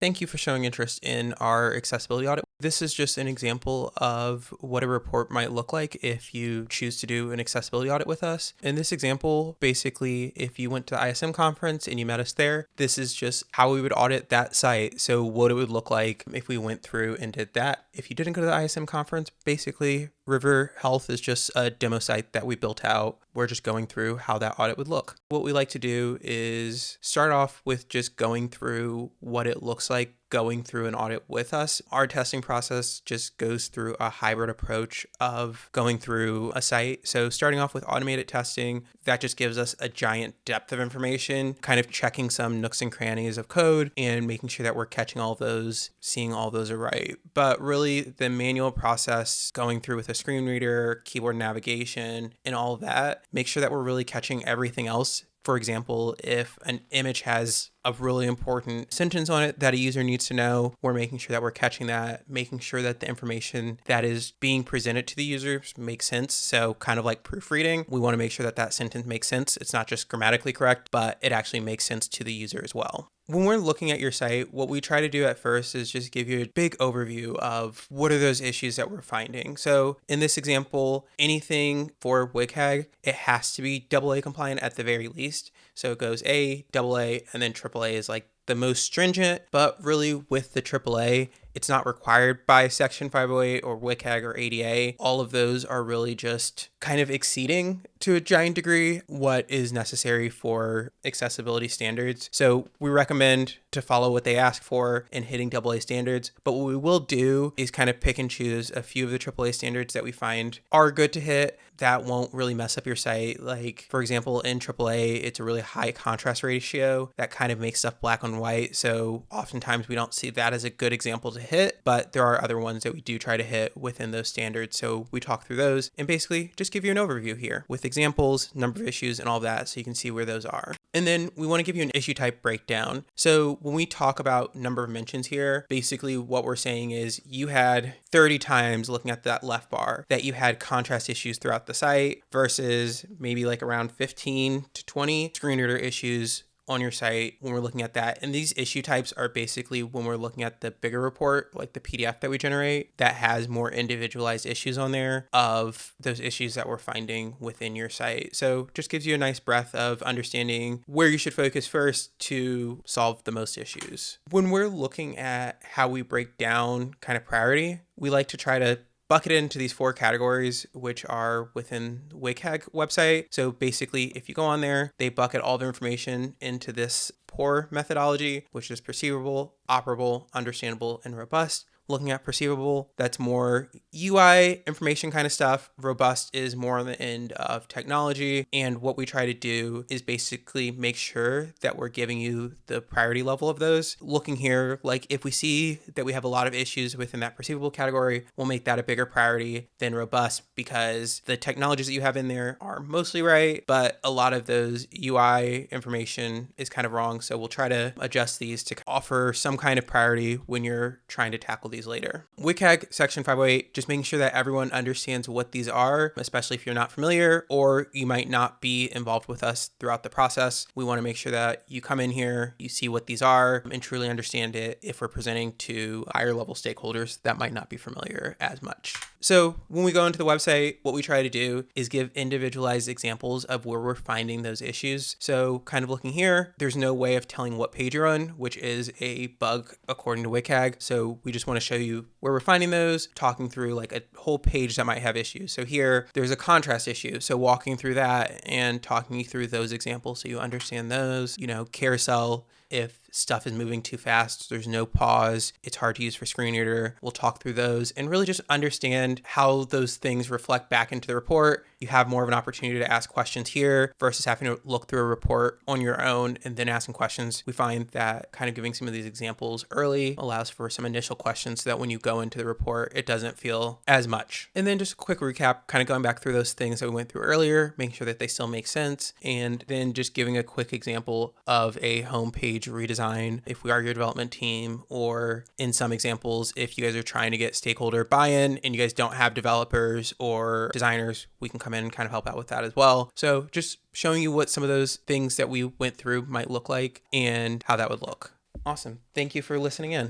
Thank you for showing interest in our accessibility audit. This is just an example of what a report might look like if you choose to do an accessibility audit with us. In this example, basically, if you went to the ISM conference and you met us there, this is just how we would audit that site. So what it would look like if we went through and did that. If you didn't go to the ISM conference, basically River Health is just a demo site that we built out. We're just going through how that audit would look. What we like to do is start off with just going through what it looks like going through an audit with us. Our testing process just goes through a hybrid approach of going through a site. So starting off with automated testing, that just gives us a giant depth of information, kind of checking some nooks and crannies of code and making sure that we're catching all those, seeing all those are right. But really the manual process, going through with a screen reader, keyboard navigation, and all of that, make sure that we're really catching everything else. For example, if an image has a really important sentence on it that a user needs to know, we're making sure that we're catching that, making sure that the information that is being presented to the users makes sense. So kind of like proofreading, we want to make sure that that sentence makes sense. It's not just grammatically correct, but it actually makes sense to the user as well. When we're looking at your site, what we try to do at first is just give you a big overview of what are those issues that we're finding. So in this example, anything for WCAG, it has to be AA compliant at the very least. So it goes A, AA, and then AAA is like the most stringent, but really with the AAA, it's not required by Section 508 or WCAG or ADA. All of those are really just kind of exceeding to a giant degree what is necessary for accessibility standards. So we recommend to follow what they ask for in hitting AA standards. But what we will do is kind of pick and choose a few of the AAA standards that we find are good to hit that won't really mess up your site. Like, for example, in AAA, it's a really high contrast ratio that kind of makes stuff black and white. So oftentimes we don't see that as a good example to hit, but there are other ones that we do try to hit within those standards. So we talk through those and basically just give you an overview here with examples, number of issues, and all that so you can see where those are. And then we want to give you an issue type breakdown. So when we talk about number of mentions here, basically what we're saying is you had 30 times looking at that left bar that you had contrast issues throughout the site versus maybe like around 15 to 20 screen reader issues on your site when we're looking at that. And these issue types are basically when we're looking at the bigger report, like the PDF that we generate, that has more individualized issues on there of those issues that we're finding within your site. So just gives you a nice breadth of understanding where you should focus first to solve the most issues. When we're looking at how we break down kind of priority, we like to try to bucket into these 4 categories, which are within the WCAG website. So basically, if you go on there, they bucket all the information into this POUR methodology, which is perceivable, operable, understandable, and robust. Looking at perceivable, that's more UI information kind of stuff. Robust is more on the end of technology. And what we try to do is basically make sure that we're giving you the priority level of those. Looking here, like if we see that we have a lot of issues within that perceivable category, we'll make that a bigger priority than robust because the technologies that you have in there are mostly right, but a lot of those UI information is kind of wrong. So we'll try to adjust these to offer some kind of priority when you're trying to tackle these later. WCAG Section 508, just making sure that everyone understands what these are, especially if you're not familiar or you might not be involved with us throughout the process. We want to make sure that you come in here, you see what these are, and truly understand it if we're presenting to higher level stakeholders that might not be familiar as much. So when we go into the website, what we try to do is give individualized examples of where we're finding those issues. So kind of looking here, there's no way of telling what page you're on, which is a bug according to WCAG. So we just want to show you where we're finding those, talking through like a whole page that might have issues. So here, there's a contrast issue. So walking through that and talking you through those examples so you understand those, carousel, if stuff is moving too fast, there's no pause, it's hard to use for screen reader. We'll talk through those and really just understand how those things reflect back into the report. You have more of an opportunity to ask questions here versus having to look through a report on your own and then asking questions. We find that kind of giving some of these examples early allows for some initial questions so that when you go into the report, it doesn't feel as much. And then just a quick recap, kind of going back through those things that we went through earlier, making sure that they still make sense, and then just giving a quick example of a homepage redesign if we are your development team, or in some examples, if you guys are trying to get stakeholder buy-in and you guys don't have developers or designers, we can come in and kind of help out with that as well. So just showing you what some of those things that we went through might look like and how that would look. Awesome. Thank you for listening in.